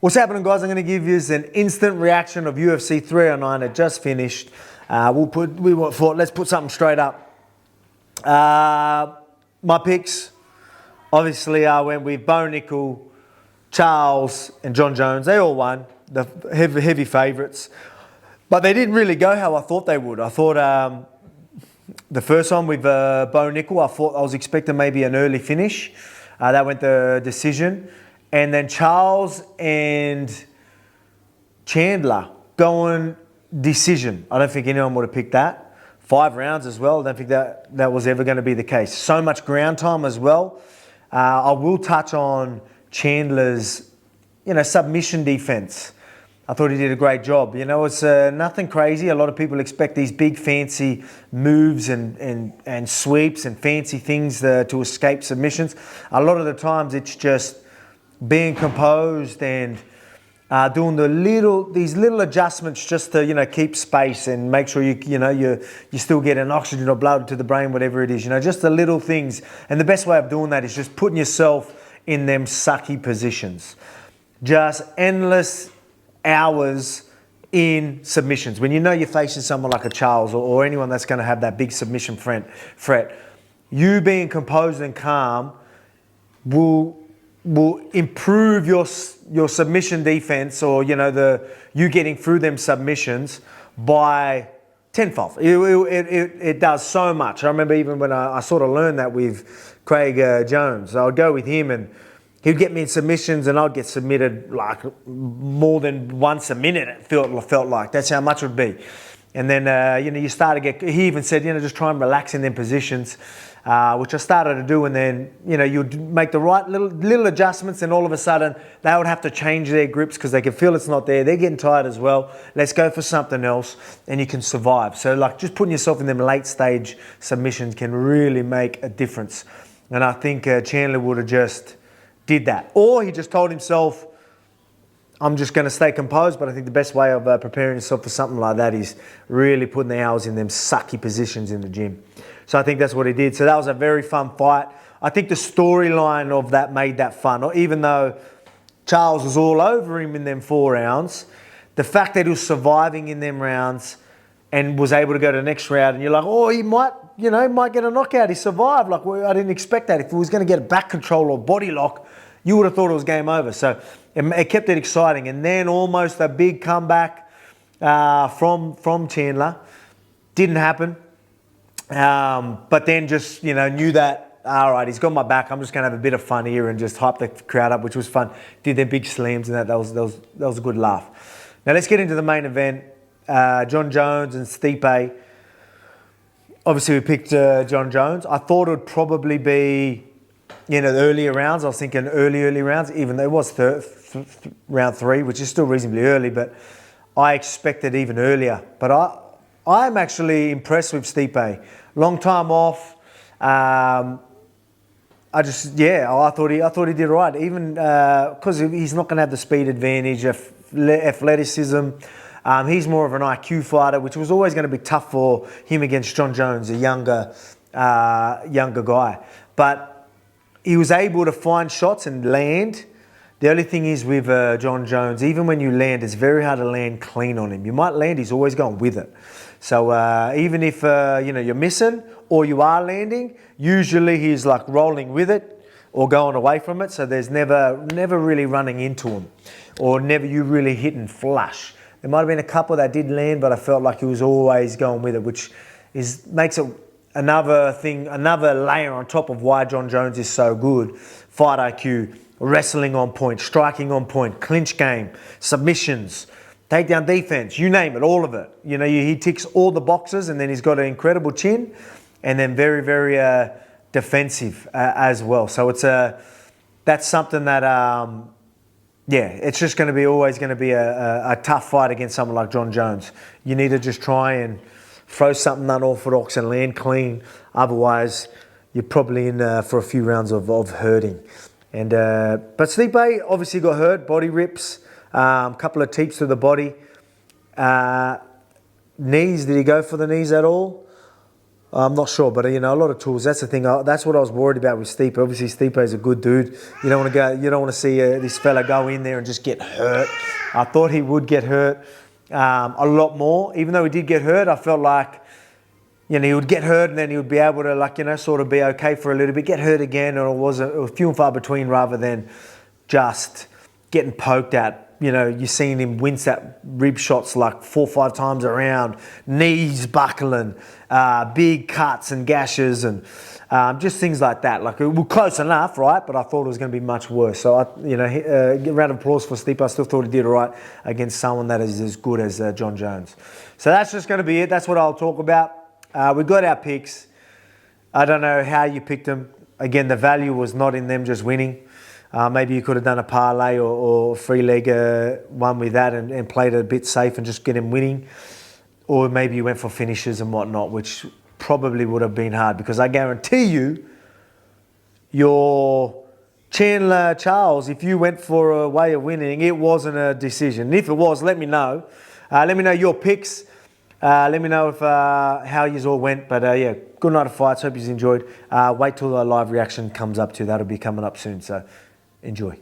What's happening, guys? I'm going to give you an instant reaction of UFC 309. It just finished. Let's put something straight up. My picks, obviously, I went with Bo Nickel, Charles, and Jon Jones. They all won, the heavy favourites. But they didn't really go how I thought they would. I thought the first one with Bo Nickel, I was expecting maybe an early finish. That went the decision. And then Charles and Chandler going decision. I don't think anyone would have picked that. 5 rounds as well. I don't think that was ever going to be the case. So much ground time as well. I will touch on Chandler's, submission defense. I thought he did a great job. It's nothing crazy. A lot of people expect these big fancy moves and sweeps and fancy things to escape submissions. A lot of the times it's just being composed and doing these little adjustments just to keep space and make sure you still get an oxygen or blood to the brain, whatever it is. Just the little things. And the best way of doing that is just putting yourself in them sucky positions. Just endless hours in submissions. When you're facing someone like a Charles or anyone that's going to have that big submission threat, you being composed and calm will improve your submission defense, or you getting through them submissions by tenfold. It does so much. I remember even when I sort of learned that with Craig Jones. I would go with him and he'd get me in submissions and I'd get submitted like more than once a minute. It felt like that's how much it would be. And then you start to get. He even said just try and relax in them positions. Which I started to do, and then you'd make the right little adjustments, and all of a sudden they would have to change their grips because they can feel it's not there. They're getting tired as well. Let's go for something else, and you can survive. So just putting yourself in them late stage submissions can really make a difference. And I think Chandler would have just did that, or he just told himself, I'm just going to stay composed. But I think the best way of preparing yourself for something like that is really putting the hours in them sucky positions in the gym. So I think that's what he did. So that was a very fun fight. I think the storyline of that made that fun. Even though Charles was all over him in them 4 rounds, the fact that he was surviving in them rounds and was able to go to the next round, and you're like, oh, he might get a knockout. He survived. I didn't expect that. If he was going to get a back control or body lock, you would have thought it was game over. So it kept it exciting. And then almost a big comeback from Chandler. Didn't happen. But then just, knew that, all right, he's got my back. I'm just going to have a bit of fun here and just hype the crowd up, which was fun. Did their big slams and that was a good laugh. Now let's get into the main event. Jon Jones and Stipe. Obviously we picked Jon Jones. I thought it would probably be, the earlier rounds. I was thinking early rounds, even though it was round 3, which is still reasonably early, but I expected even earlier. But I'm actually impressed with Stipe. Long time off. I thought he did right. Even because he's not going to have the speed advantage, athleticism. He's more of an IQ fighter, which was always going to be tough for him against Jon Jones, a younger guy. But he was able to find shots and land. The only thing is with Jon Jones, even when you land, it's very hard to land clean on him. You might land, he's always going with it. So even if you're missing or you are landing, usually he's like rolling with it or going away from it. So there's never really running into him, or never you really hitting flush. There might have been a couple that did land, but I felt like he was always going with it, which makes it another layer on top of why Jon Jones is so good. Fight IQ, wrestling on point, striking on point, clinch game, submissions, takedown defense, you name it, all of it. He ticks all the boxes, and then he's got an incredible chin, and then very, very defensive as well. So that's something that, it's just going to be always going to be a tough fight against someone like Jon Jones. You need to just try and throw something unorthodox and land clean. Otherwise, you're probably in for a few rounds of hurting. And but Stipe obviously got hurt, body rips. Couple of teeps to the body. Knees, did he go for the knees at all? I'm not sure, but a lot of tools. That's the thing. That's what I was worried about with Stipe. Obviously, Stipe is a good dude. You don't want to go. You don't want to see this fella go in there and just get hurt. I thought he would get hurt a lot more. Even though he did get hurt, I felt like he would get hurt and then he would be able to sort of be okay for a little bit, get hurt again, or it was few and far between rather than just getting poked at. You're seeing him wince at rib shots like 4 or 5 times around, knees buckling, big cuts and gashes and just things like that. Like, it was close enough, right? But I thought it was going to be much worse. So, a round of applause for Stipe. I still thought he did all right against someone that is as good as John Jones. So that's just going to be it. That's what I'll talk about. We got our picks. I don't know how you picked them. Again, the value was not in them just winning. Maybe you could have done a parlay or free leg one with that and played it a bit safe and just get him winning. Or maybe you went for finishes and whatnot, which probably would have been hard because I guarantee you, your Chandler Charles, if you went for a way of winning, it wasn't a decision. And if it was, let me know. Let me know your picks. Let me know if how yous all went. But yeah, good night of fights. Hope you enjoyed. Wait till the live reaction comes up too. That'll be coming up soon. So enjoy.